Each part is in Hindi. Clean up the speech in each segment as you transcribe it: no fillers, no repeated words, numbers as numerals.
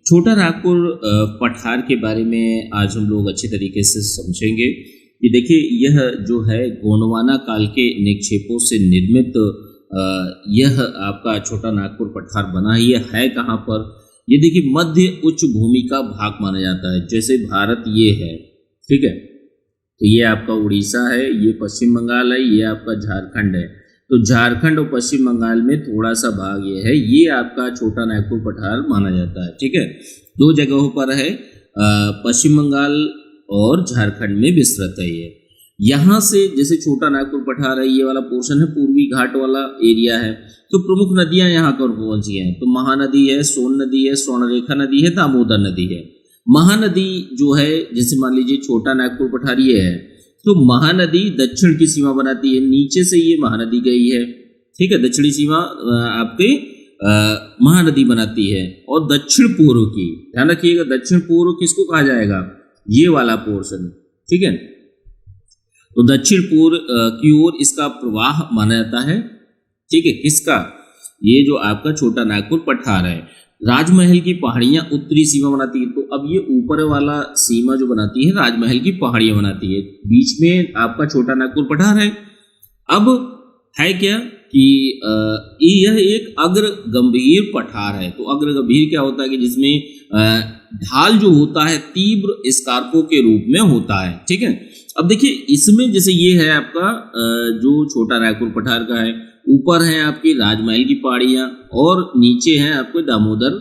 छोटा नागपुर पठार के बारे में आज हम लोग अच्छे तरीके से समझेंगे कि देखिए यह जो है गोंडवाना काल के निक्षेपों से निर्मित यह आपका छोटा नागपुर पठार बना ही है कहाँ पर। ये देखिए मध्य उच्च भूमि का भाग माना जाता है। जैसे भारत ये है, ठीक है, तो ये आपका उड़ीसा है, ये पश्चिम बंगाल है, ये आपका झारखंड है। तो झारखंड और पश्चिम बंगाल में थोड़ा सा भाग ये है, ये आपका छोटा नागपुर पठार माना जाता है। ठीक है, दो जगहों पर है, पश्चिम बंगाल और झारखंड में विस्तृत है ये। यहाँ से जैसे छोटा नागपुर पठार है, ये वाला पोर्शन है, पूर्वी घाट वाला एरिया है। तो प्रमुख नदियाँ यहाँ पर कौन सी हैं? तो महानदी है, सोन नदी है, स्वर्णरेखा नदी है, दामोदर नदी है। महानदी जो है, जैसे मान लीजिए छोटा नागपुर पठार ये है, तो महानदी दक्षिण की सीमा बनाती है। नीचे से ये महानदी गई है, ठीक है, दक्षिणी सीमा आपके महानदी बनाती है। और दक्षिण पूर्व की, ध्यान रखिएगा, दक्षिण पूर्व किसको कहा जाएगा? ये वाला पोर्शन, ठीक है। तो दक्षिण पूर्व की ओर इसका प्रवाह माना जाता है, ठीक है, किसका? ये जो आपका छोटा नागपुर पठार है। राजमहल की पहाड़ियां उत्तरी सीमा बनाती है। तो अब ये ऊपर वाला सीमा जो बनाती है, राजमहल की पहाड़ियां बनाती है। बीच में आपका छोटा नागपुर पठार है। अब है क्या कि यह एक अग्र गंभीर पठार है। तो अग्र गंभीर क्या होता है कि जिसमें ढाल जो होता है तीव्र स्कार्पों के रूप में होता है, ठीक है। अब देखिए इसमें जैसे ये है आपका जो छोटा नागपुर पठार का है, ऊपर है आपकी राजमहल की पहाड़ियां और नीचे है आपको दामोदर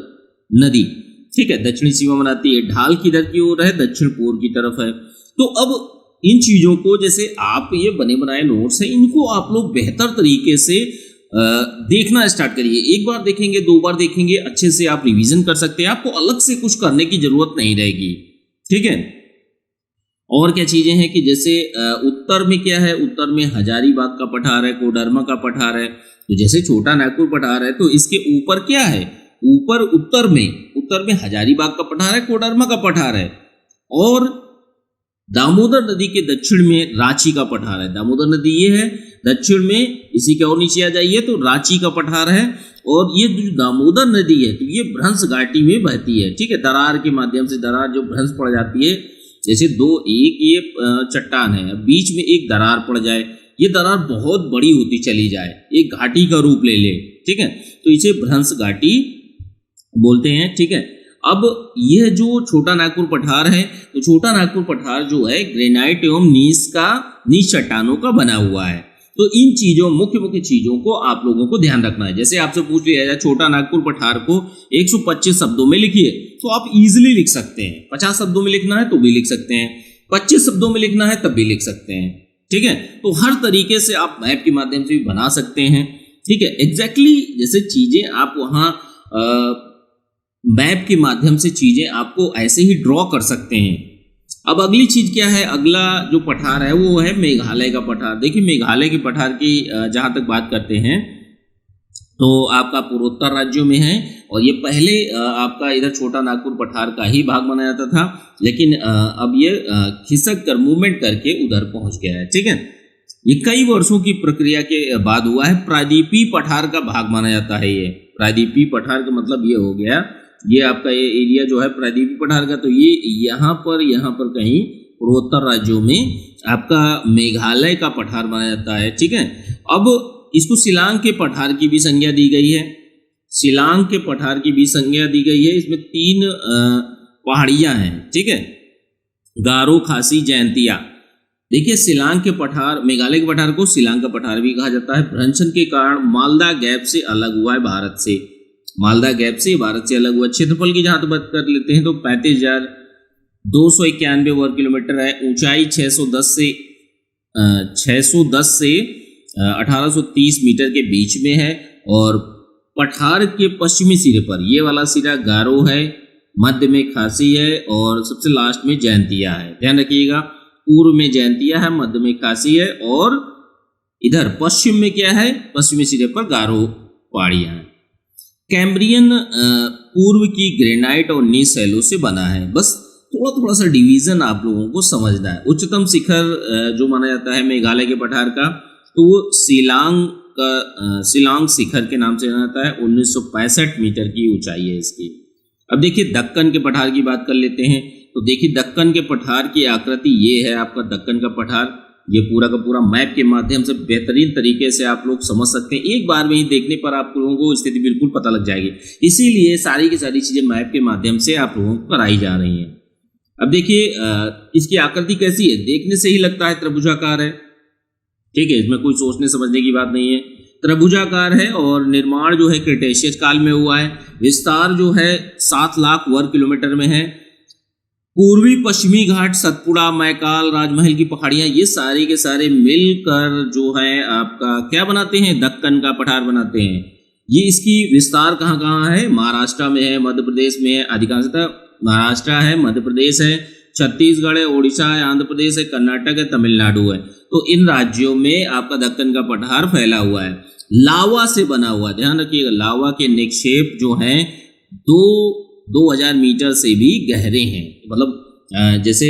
नदी, ठीक है, दक्षिणी सीमा बनाती है। ढाल किधर की ओर है? दक्षिण पूर्व की तरफ है। तो अब इन चीजों को, जैसे आप ये बने बनाए नोट्स हैं, इनको आप लोग बेहतर तरीके से देखना स्टार्ट करिए। एक बार देखेंगे, दो बार देखेंगे, अच्छे से आप रिवीजन कर सकते हैं। आपको अलग से कुछ करने की जरूरत नहीं रहेगी, ठीक है। और क्या चीजें हैं कि जैसे उत्तर में क्या है? उत्तर में हजारीबाग का पठार है, कोडरमा का पठार है। तो जैसे छोटा नागपुर पठार है, तो इसके ऊपर क्या है? ऊपर उत्तर में हजारीबाग का पठार है, कोडरमा का पठार है। और दामोदर नदी के दक्षिण में रांची का पठार है। दामोदर नदी ये है दक्षिण में, इसी के और नीचे आ जाइए तो रांची का पठार है। और ये जो दामोदर नदी है, तो ये भ्रंश घाटी में बहती है, ठीक है। दरार के माध्यम से, दरार जो भ्रंश पड़ जाती है, जैसे एक ये चट्टान है, बीच में एक दरार पड़ जाए, ये दरार बहुत बड़ी होती चली जाए, एक घाटी का रूप ले ले, ठीक है, तो इसे भ्रंश घाटी बोलते हैं, ठीक है। अब यह जो छोटा नागपुर पठार है, तो छोटा नागपुर पठार जो है ग्रेनाइट एवं नीच चट्टानों का बना हुआ है। तो इन चीजों, मुख्य चीजों को आप लोगों को ध्यान रखना है। जैसे आपसे पूछ लिया जाए छोटा नागपुर पठार को 125 शब्दों में लिखिए, तो आप इजीली लिख सकते हैं। 50 शब्दों में लिखना है तो भी लिख सकते हैं, 25 शब्दों में लिखना है तब भी लिख सकते हैं, ठीक है। तो हर तरीके से आप मैप के माध्यम से भी बना सकते हैं, ठीक है। एग्जैक्टली जैसे चीजें आप वहाँ मैप के माध्यम से चीजें आपको ऐसे ही ड्रॉ कर सकते हैं। अब अगली चीज क्या है? अगला जो पठार है वो है मेघालय का पठार। देखिए मेघालय के पठार की जहाँ तक बात करते हैं, तो आपका पूर्वोत्तर राज्यों में है। और ये पहले आपका इधर छोटा नागपुर पठार का ही भाग माना जाता था, लेकिन अब ये खिसक कर मूवमेंट करके उधर पहुंच गया है, ठीक है। ये कई वर्षों की प्रक्रिया के बाद हुआ है। प्रायद्वीपीय पठार का भाग माना जाता है ये। प्रायद्वीपीय पठार का मतलब ये हो गया, ये आपका ये एरिया जो है प्रायद्वीपीय पठार का, तो ये यहाँ पर कहीं पूर्वोत्तर राज्यों में आपका मेघालय का पठार माना जाता है, ठीक है। अब इसको शिलांग के पठार की भी संज्ञा दी गई है। शिलांग के पठार की भी संज्ञा दी गई है। इसमें 3 पहाड़ियां हैं, ठीक है, गारो, खासी, जयंतिया। देखिए शिलांग के पठार, मेघालय के पठार को शिलांग का पठार भी कहा जाता है। भ्रंशन के कारण मालदा गैप से अलग हुआ है भारत से। मालदा गैप से भारत से अलग हुआ। क्षेत्रफल की जहां तक बात कर लेते हैं तो 35,291 वर्ग किलोमीटर है। ऊंचाई 610 से 1830 मीटर के बीच में है। और पठार के पश्चिमी सिरे पर ये वाला सिरा गारो है, मध्य में खासी है और सबसे लास्ट में जयंतिया है। ध्यान रखिएगा, पूर्व में जयंतिया है, मध्य में खासी है और इधर पश्चिम में क्या है? पश्चिमी सिरे पर गारो पहाड़ियां हैं। कैम्ब्रियन पूर्व की ग्रेनाइट और नीच शैलों से बना है। बस थोड़ा सा डिवीजन आप लोगों को समझना है। उच्चतम शिखर जो माना जाता है मेघालय के पठार का, तो वो शिलांग शिखर के नाम से जाना जाता है। 1965 मीटर की ऊंचाई है इसकी। अब देखिए दक्कन के पठार की बात कर लेते हैं। तो देखिए दक्कन के पठार की आकृति ये है आपका दक्कन का पठार। ये पूरा का पूरा मैप के माध्यम से बेहतरीन तरीके से आप लोग समझ सकते हैं। एक बार में ही देखने पर आप लोगों को स्थिति बिल्कुल पता लग जाएगी। इसीलिए सारी की सारी चीज़ें मैप के माध्यम से आप लोगों को कराई जा रही हैं। अब देखिए इसकी आकृति कैसी है, देखने से ही लगता है त्रिभुजाकार है। ठीक है, इसमें कोई सोचने समझने की बात नहीं है। त्रिभुजाकार है और निर्माण जो है क्रिटेशियस काल में हुआ है। विस्तार जो है 7 लाख वर्ग किलोमीटर में है। पूर्वी पश्चिमी घाट, सतपुड़ा, मैकाल, राजमहल की पहाड़ियां, ये सारे के सारे मिलकर जो है आपका क्या बनाते हैं, दक्कन का पठार बनाते हैं। ये इसकी विस्तार कहाँ कहाँ है, महाराष्ट्र में है, मध्य प्रदेश में है, अधिकांशतः महाराष्ट्र है, मध्य प्रदेश है, छत्तीसगढ़ है, उड़ीसा है, आंध्र प्रदेश है, कर्नाटक है, तमिलनाडु है। तो इन राज्यों में आपका दक्कन का पठार फैला हुआ है। लावा से बना हुआ, ध्यान रखिएगा, लावा के निक्षेप जो हैं 2000 मीटर से भी गहरे हैं। मतलब जैसे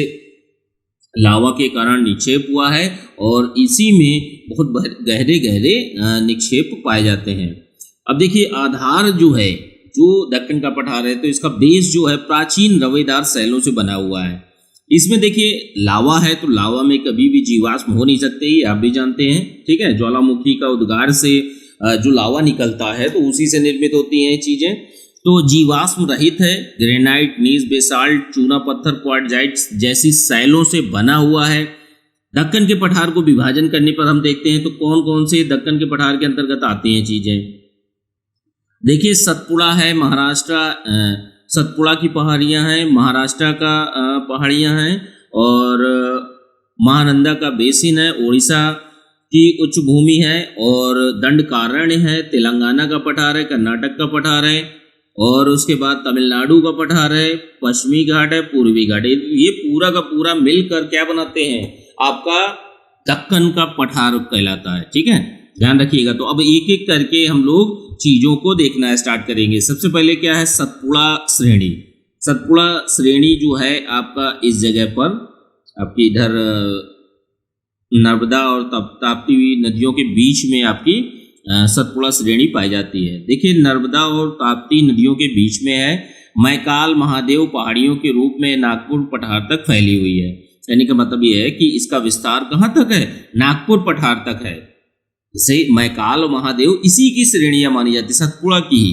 लावा के कारण निक्षेप हुआ है और इसी में बहुत गहरे गहरे निक्षेप पाए जाते हैं। अब देखिए आधार जो है, जो दक्कन का पठार है, तो इसका बेस जो है प्राचीन रवेदार शैलों से बना हुआ है। इसमें देखिए लावा है, तो लावा में कभी भी जीवाश्म हो नहीं सकते, ये आप भी जानते हैं। ठीक है, ज्वालामुखी का उद्गार से जो लावा निकलता है तो उसी से निर्मित होती हैं चीज़ें। तो जीवाश्म रहित है, ग्रेनाइट, नीस, बेसाल्ट, चूना पत्थर, क्वार्टजाइट जैसी शैलों से बना हुआ है। दक्कन के पठार को विभाजन करने पर हम देखते हैं तो कौन कौन से दक्कन के पठार के अंतर्गत आती हैं चीज़ें। देखिए सतपुड़ा है महाराष्ट्र, सतपुड़ा की पहाड़ियाँ हैं, महाराष्ट्र का पहाड़ियाँ हैं, और महानंदा का बेसिन है, उड़ीसा की उच्च भूमि है, और दंडकारण्य है, तेलंगाना का पठार है, कर्नाटक का पठार है, और उसके बाद तमिलनाडु का पठार है, पश्चिमी घाट है, पूर्वी घाट है। ये पूरा का पूरा मिलकर क्या बनाते हैं, आपका दक्कन का पठार कहलाता है। ठीक है, ध्यान रखिएगा। तो अब एक एक करके हम लोग चीज़ों को देखना स्टार्ट करेंगे। सबसे पहले क्या है, सतपुड़ा श्रेणी। सतपुड़ा श्रेणी जो है आपका इस जगह पर आपकी इधर नर्मदा और ताप्ती नदियों के बीच में आपकी सतपुड़ा श्रेणी पाई जाती है। देखिए नर्मदा और ताप्ती नदियों के बीच में है। मैकाल महादेव पहाड़ियों के रूप में नागपुर पठार तक फैली हुई है। यानी का मतलब ये है कि इसका विस्तार कहाँ तक है, नागपुर पठार तक है। जैसे मैकाल और महादेव इसी की श्रेणियां मानी जाती, सतपुड़ा की ही।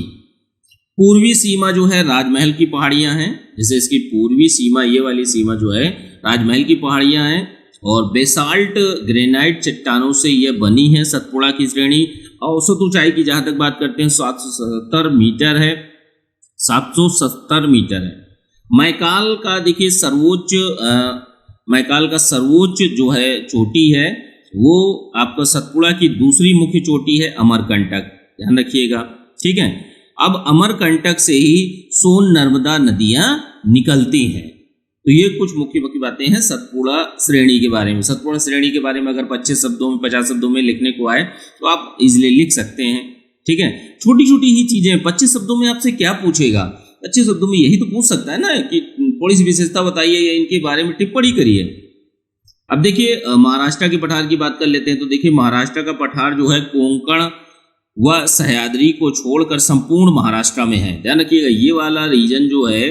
पूर्वी सीमा जो है राजमहल की पहाड़ियां हैं। जैसे इसकी पूर्वी सीमा, ये वाली सीमा जो है राजमहल की पहाड़ियां हैं, और बेसाल्ट ग्रेनाइट चट्टानों से यह बनी है सतपुड़ा की श्रेणी। औसत ऊंचाई की जहाँ तक बात करते हैं 770 मीटर है, 770 मीटर है। मैकाल का देखिए सर्वोच्च, मैकाल का सर्वोच्च जो है चोटी है वो आपका सतपुड़ा की दूसरी मुख्य चोटी है अमरकंटक, ध्यान रखिएगा। ठीक है, अब अमरकंटक से ही सोन नर्मदा नदियाँ निकलती हैं। तो ये कुछ मुख्य मुख्य बातें हैं सतपुड़ा श्रेणी के बारे में। सतपुड़ा श्रेणी के बारे में अगर 25 शब्दों में 50 शब्दों में लिखने को आए तो आप इजीली लिख सकते हैं। ठीक है, छोटी छोटी ही चीज़ें। 25 शब्दों में आपसे क्या पूछेगा, 25 शब्दों में यही तो पूछ सकता है ना कि थोड़ी सी विशेषता बताइए या इनके बारे में टिप्पणी करिए। अब देखिए महाराष्ट्र के पठार की बात कर लेते हैं। तो देखिए महाराष्ट्र का पठार जो है कोंकण व सह्याद्री को छोड़कर संपूर्ण महाराष्ट्र में है। ध्यान रखिएगा, ये वाला रीजन जो है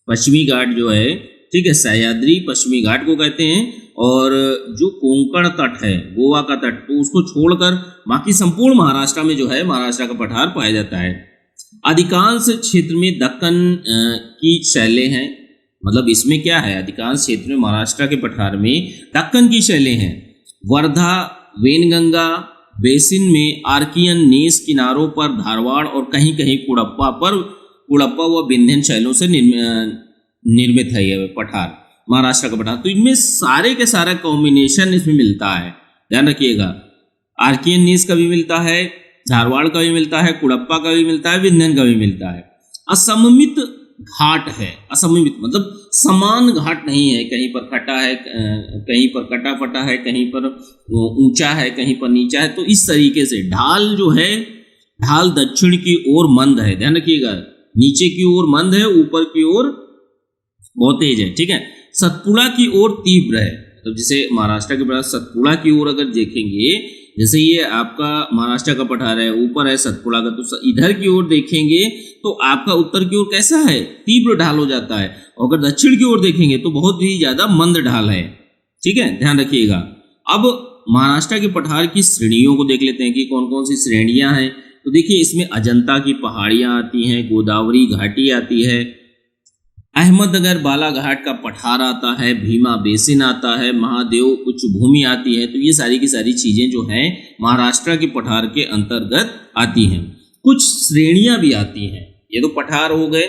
पश्चिमी घाट जो है, ठीक है, सह्याद्री पश्चिमी घाट को कहते हैं, और जो कोंकण तट है, गोवा का तट, तो उसको छोड़कर बाकी संपूर्ण महाराष्ट्र में जो है महाराष्ट्र का पठार पाया जाता है। अधिकांश क्षेत्र में दक्कन की शैलें हैं। मतलब इसमें क्या है, अधिकांश क्षेत्र में महाराष्ट्र के पठार में दक्कन की शैलें हैं। वर्धा वेनगंगा बेसिन में आर्कियन नीस किनारों पर धारवाड़ और कहीं कहीं कुड़प्पा व विंध्यन शैलों से निर्मित है यह पठार, महाराष्ट्र का पठार। तो इनमें सारे के सारा कॉम्बिनेशन इसमें मिलता है, ध्यान रखिएगा। आर्कियन नीस का भी मिलता है, धारवाड़ का भी मिलता है, कुड़प्पा का भी मिलता है, विंध्यन का भी मिलता है। असममित घाट है, असममित मतलब समान घाट नहीं है। कहीं पर खटा है, कहीं पर कटा फटा है, कहीं पर ऊंचा है, कहीं पर नीचा है। तो इस तरीके से ढाल जो है, ढाल दक्षिण की ओर मंद है, ध्यान रखिएगा। नीचे की ओर मंद है, ऊपर की ओर बहुत तेज है। ठीक है, सतपुड़ा की ओर तीव्र है। तो जैसे महाराष्ट्र के बाद सतपुड़ा की ओर अगर देखेंगे, जैसे ये आपका महाराष्ट्र का पठार है, ऊपर है सतपुड़ा का, तो इधर की ओर देखेंगे तो आपका उत्तर की ओर कैसा है, तीव्र ढाल हो जाता है, और अगर दक्षिण की ओर देखेंगे तो बहुत ही ज्यादा मंद ढाल है। ठीक है, ध्यान रखिएगा। अब महाराष्ट्र के पठार की श्रेणियों को देख लेते हैं कि कौन कौन सी श्रेणियां हैं। तो देखिए, इसमें अजंता की पहाड़ियां आती हैं, गोदावरी घाटी आती है, अहमदनगर बालाघाट का पठार आता है, भीमा बेसिन आता है, महादेव उच्च भूमि आती है। तो ये सारी की सारी चीजें जो हैं महाराष्ट्र के पठार के अंतर्गत आती हैं। कुछ श्रेणियां भी आती हैं। ये तो पठार हो गए,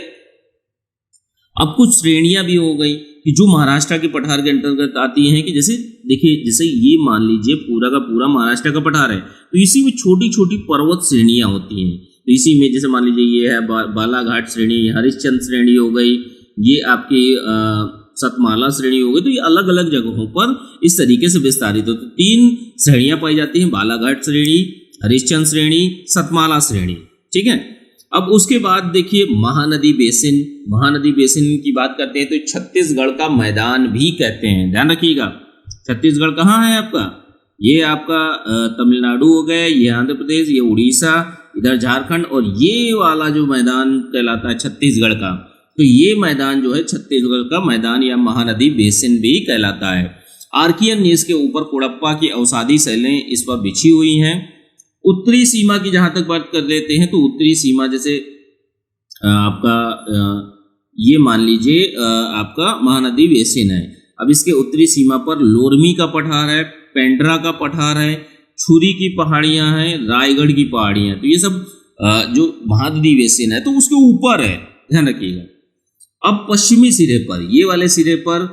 अब कुछ श्रेणियां भी हो गई कि जो महाराष्ट्र के पठार के अंतर्गत आती हैं। कि जैसे देखिए, जैसे ये मान लीजिए पूरा का पूरा महाराष्ट्र का पठार है, तो इसी में छोटी छोटी पर्वत श्रेणियां होती हैं। तो इसी में जैसे मान लीजिए ये है बालाघाट श्रेणी, हरिश्चंद्र श्रेणी हो गई, ये आपकी सतमाला श्रेणी हो गई। तो ये अलग अलग जगहों पर इस तरीके से विस्तारित हो। तो 3 श्रेणियां पाई जाती हैं, बालाघाट श्रेणी, हरिश्चंद्र श्रेणी, सतमाला श्रेणी। ठीक है, अब उसके बाद देखिए महानदी बेसिन। महानदी बेसिन की बात करते हैं तो छत्तीसगढ़ का मैदान भी कहते हैं, ध्यान रखिएगा। छत्तीसगढ़ कहाँ है आपका, ये आपका तमिलनाडु हो गया, ये आंध्र प्रदेश, ये उड़ीसा, इधर झारखंड, और ये वाला जो मैदान कहलाता है छत्तीसगढ़ का, तो ये मैदान जो है छत्तीसगढ़ का मैदान या महानदी बेसिन भी कहलाता है। आर्कियन नीस के ऊपर कोडप्पा की अवसादी शैलें इस पर बिछी हुई हैं। उत्तरी सीमा की जहाँ तक बात कर लेते हैं तो उत्तरी सीमा जैसे आपका ये मान लीजिए आपका महानदी बेसिन है। अब इसके उत्तरी सीमा पर लोरमी का पठार है, पेंड्रा का पठार है, छुरी की पहाड़ियाँ हैं, रायगढ़ की पहाड़ियाँ हैं। तो ये सब जो महानदी बेसिन है तो उसके ऊपर है, ध्यान रखिएगा। अब पश्चिमी सिरे पर, ये वाले सिरे पर,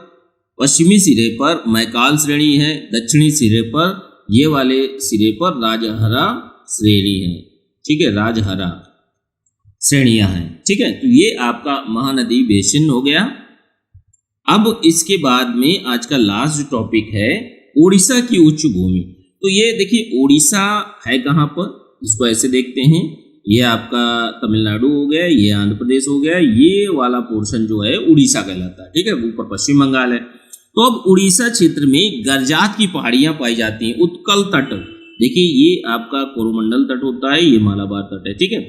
पश्चिमी सिरे पर मैकाल श्रेणी है, दक्षिणी सिरे पर, ये वाले सिरे पर राजहरा श्रेणी है। ठीक है, राजहरा श्रेणियां हैं। ठीक है, तो ये आपका महानदी बेसिन हो गया। अब इसके बाद में आज का लास्ट टॉपिक है उड़ीसा की उच्च भूमि। तो ये देखिए, उड़ीसा है कहाँ पर, इसको ऐसे देखते हैं, ये आपका तमिलनाडु हो गया, ये आंध्र प्रदेश हो गया, ये वाला पोर्शन जो है उड़ीसा कहलाता है। ठीक है, ऊपर पश्चिम बंगाल है। तो अब उड़ीसा क्षेत्र में गरजात की पहाड़ियां पाई जाती हैं। उत्कल तट, देखिए ये आपका कोरोमंडल तट होता है, ये मालाबार तट है। ठीक है,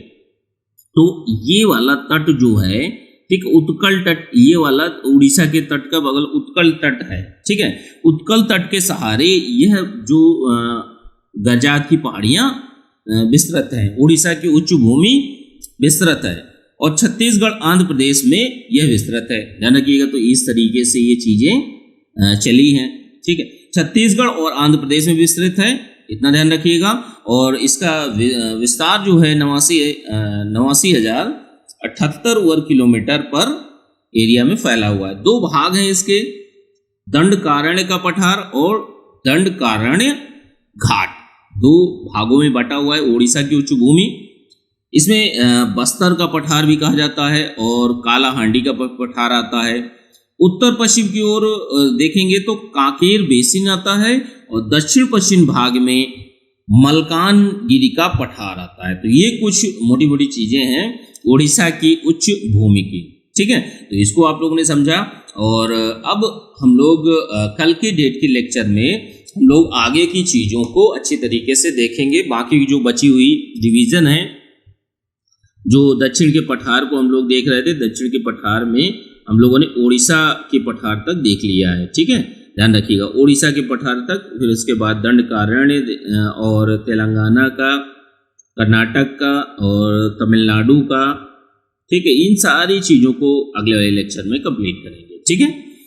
तो ये वाला तट जो है, ठीक, उत्कल तट, ये वाला उड़ीसा के तट का बगल उत्कल तट है। ठीक है, उत्कल तट के सहारे यह जो गरजात की पहाड़ियां विस्तृत है, उड़ीसा की उच्च भूमि विस्तृत है, और छत्तीसगढ़ आंध्र प्रदेश में यह विस्तृत है। ध्यान रखिएगा। तो इस तरीके से ये चीजें चली हैं। ठीक है, छत्तीसगढ़ और आंध्र प्रदेश में विस्तृत है, इतना ध्यान रखिएगा। और इसका विस्तार जो है 89,078 वर्ग किलोमीटर पर एरिया में फैला हुआ है। 2 भाग हैं इसके, दंडकारण्य का पठार और दंडकारण्य घाट, 2 भागों में बटा हुआ है उड़ीसा की उच्च भूमि। इसमें बस्तर का पठार भी कहा जाता है और कालाहांडी का पठार आता है। उत्तर पश्चिम की ओर देखेंगे तो कांकेर बेसिन आता है, और दक्षिण पश्चिम भाग में मलकानगिरी का पठार आता है। तो ये कुछ मोटी मोटी चीजें हैं उड़ीसा की उच्च भूमि की। ठीक है, तो इसको आप लोगों ने समझा। और अब हम लोग कल के डेट के लेक्चर में हम लोग आगे की चीज़ों को अच्छी तरीके से देखेंगे। बाकी जो बची हुई डिवीज़न है, जो दक्षिण के पठार को हम लोग देख रहे थे, दक्षिण के पठार में हम लोगों ने उड़ीसा के पठार तक देख लिया है। ठीक है, ध्यान रखिएगा, उड़ीसा के पठार तक, फिर उसके बाद दंडकारण्य और तेलंगाना का, कर्नाटक का और तमिलनाडु का। ठीक है, इन सारी चीज़ों को अगले वाले लेक्चर में कंप्लीट करेंगे। ठीक है।